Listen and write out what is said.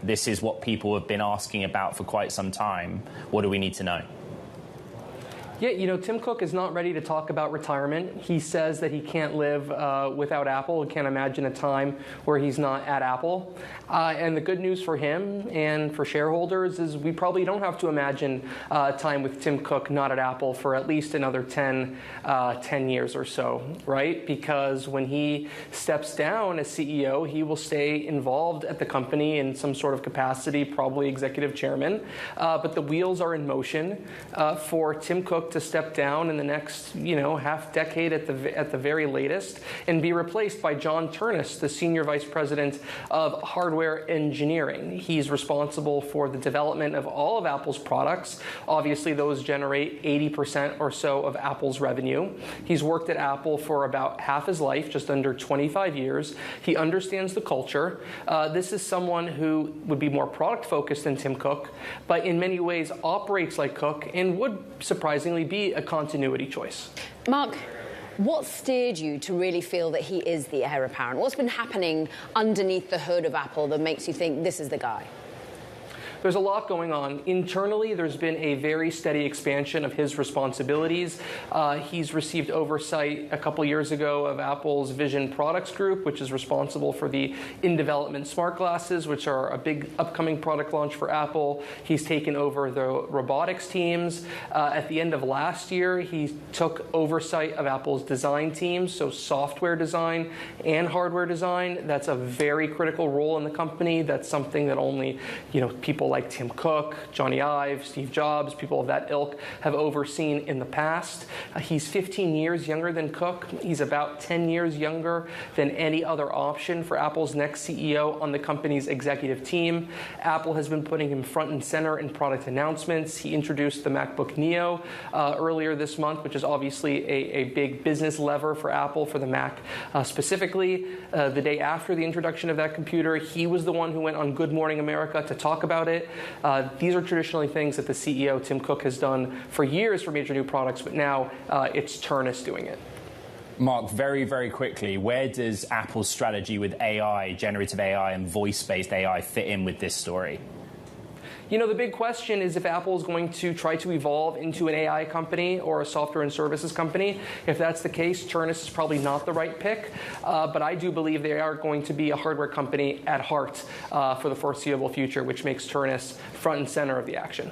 This is what people have been asking about for quite some time. What do we need to know? Yeah, you know, Tim Cook is not ready to talk about retirement. He says that he can't live without Apple. He can't imagine a time where he's not at Apple. And the good news for him and for shareholders is we probably don't have to imagine time with Tim Cook not at Apple for at least another 10 years or so, right? Because when he steps down as CEO, he will stay involved at the company in some sort of capacity, probably executive chairman. But the wheels are in motion for Tim Cook to step down in the next, half decade at the very latest, and be replaced by John Ternus, the senior vice president of hardware engineering. He's responsible for the development of all of Apple's products. Obviously, those generate 80% or so of Apple's revenue. He's worked at Apple for about half his life, just under 25 years. He understands the culture. This is someone who would be more product focused than Tim Cook, but in many ways operates like Cook and would surprisingly be a continuity choice. Mark, what steered you to really feel that he is the heir apparent? What's been happening underneath the hood of Apple that makes you think this is the guy? There's a lot going on. Internally, there's been a very steady expansion of his responsibilities. He's received oversight a couple years ago of Apple's Vision Products Group, which is responsible for the in-development smart glasses, which are a big upcoming product launch for Apple. He's taken over the robotics teams. At the end of last year, he took oversight of Apple's design teams, so software design and hardware design. That's a very critical role in the company. That's something that only, people like Tim Cook, Johnny Ive, Steve Jobs, people of that ilk have overseen in the past. He's 15 years younger than Cook. He's about 10 years younger than any other option for Apple's next CEO on the company's executive team. Apple has been putting him front and center in product announcements. He introduced the MacBook Neo earlier this month, which is obviously a big business lever for Apple for the Mac specifically. The day after the introduction of that computer, he was the one who went on Good Morning America to talk about it. These are traditionally things that the CEO, Tim Cook, has done for years for major new products, but now it's Ternus doing it. Mark, very, very quickly, where does Apple's strategy with AI, generative AI and voice-based AI fit in with this story? The big question is if Apple is going to try to evolve into an AI company or a software and services company. If that's the case, Ternus is probably not the right pick. But I do believe they are going to be a hardware company at heart for the foreseeable future, which makes Ternus front and center of the action.